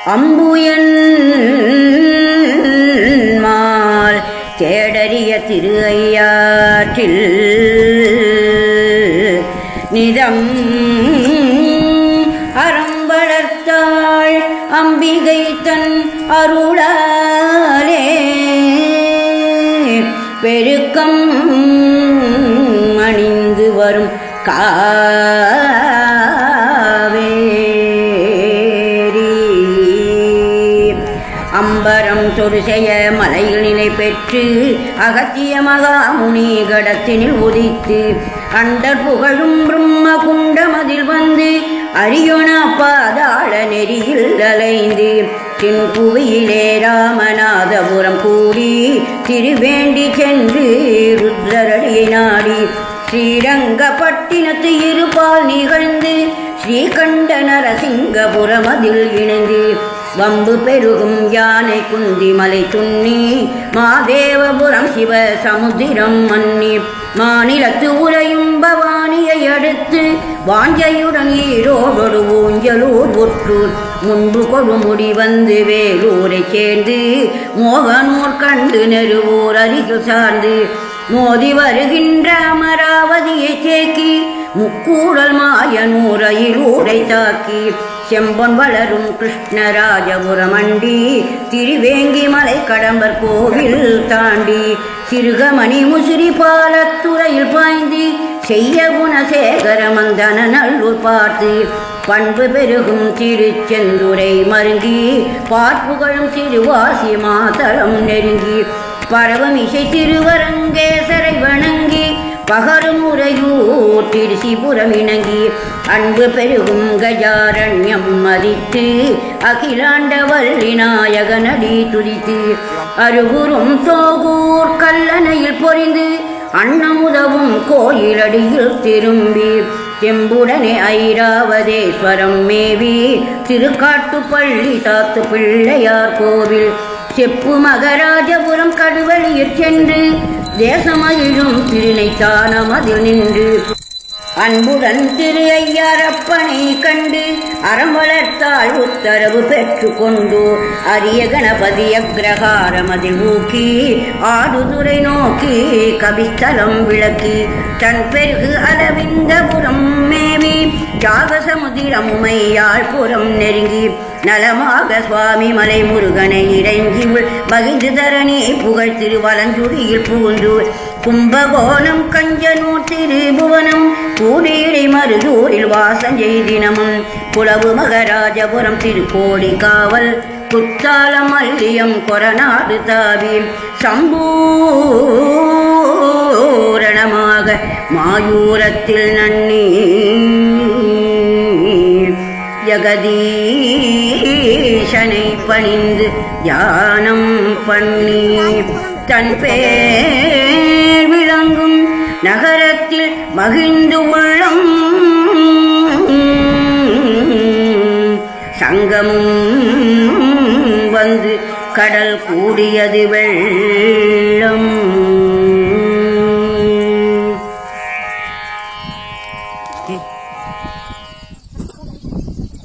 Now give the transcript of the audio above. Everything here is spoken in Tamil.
அம்புயன் மால் தேடறிய திரு ஐயாற்றில் நிதம் அறம்பளர்த்தாள் அம்பிகை தன் அருளாலே பெருக்கம் அணிந்து வரும் காவேரி அம்பரம் தொடுசெய மலையில் நிலை பெற்று அகத்திய மகாமுனி கடத்தினில் உதித்து அண்டர் புகழும் பிரம்ம குண்டமதில் வந்து அரியோன பாதாள நெறியில் அலைந்து தென்புவியிலே ராமநாதபுரம் கூடி திருவேண்டி சென்று ருத்ரரடியை நாடி ஸ்ரீரங்கப்பட்டினத்து இருபால் நிகழ்ந்து ஸ்ரீகண்ட நரசிங்கபுரம் அதில் இணைந்து வம்பு பெருகும் யானை குந்தி மலை துண்ணி மாதேவபுரம் சிவ சமுத்திரம் மன்னி மாநிலத்து உரையும் பவானியை அடுத்து வாஞ்சையுடன் ஈரோடு ஊஞ்சலூர் ஒற்றூர் முன்பு கொடுமுடி வந்து வேலூரை சேர்ந்து மோகனூர் கண்டு நெருவூர் அருகில் சார்ந்து மோதி வருகின்ற அமராவதியை தேக்கி முக்கூடல் மாயனூர் அயிலூரை தாக்கி செம்பொன் வளரும் கிருஷ்ணராஜபுரம் அண்டி திருவேங்கி மலை கடம்பர் கோவில் தாண்டி சிறுகமணி முசிறி பாலத்துறையில் பாய்ந்து செய்ய குணசேகர மந்தன நல்லூர் பார்த்து பண்பு பெருகும் திருச்செந்துரை மருங்கி பார்ப்புகழும் திருவாசி மாதளம் நெருங்கி பரவம் இசை திருவரங்கேசரை வணங்கி பகரும் உரையூர் திருசிபுரம் இணங்கி அன்பு பெருகும் கஜாரண்யம் மதித்து அகிலாண்ட வள்ளி நாயகனடி துதித்து அருகுரும் தோகூர் கல்லணையில் பொறிந்து அன்னமுதவும் கோயிலடியில் திரும்பி செம்புடனே ஐராவதேஸ்வரம் மேவி திருக்காட்டுப்பள்ளி சாத்து பிள்ளையார் கோவில் செப்பு மகராஜபுரம் கடுவழியில் சென்று தேசமகிழும் திருநைத்தானம் அதில் நின்று அன்புடன் திரு ஐயாரப்பனை கண்டு அறம் வளர்த்தாள் உத்தரவு பெற்று கொண்டு அரிய கணபதி அக்ரகாரம் அதில் ஊக்கி ஆடுதுறை நோக்கி கபிஸ்தலம் விளக்கி தன் பெருகு அரவிந்தபுரம் மேவி ஜாகசமுதிரம் உமையாழ்புறம் நெருங்கி நலமாக சுவாமி மலை முருகனை இறங்கி மகிழ்ந்து தரணி புகழ் திருவலஞ்சுடியில் புகுந்து கும்பகோணம் கஞ்சனூர் திருபுவனம் கூடியடை மருதூரில் வாசம் செய்தினமும் குளவு மகராஜபுரம் திருக்கோடி காவல் குத்தாலம் மல்லியம் கொரநாடு தாவி சம்பூரணமாக மாயூரத்தில் நன்னி ஜகதீஷனை பணிந்து தியானம் பண்ணி தன் பேர் விளங்கும் நகரத்தில் மகிழ்ந்து உள்ளம் சங்கமும் வந்து கடல் கூடியது வெள்ளம்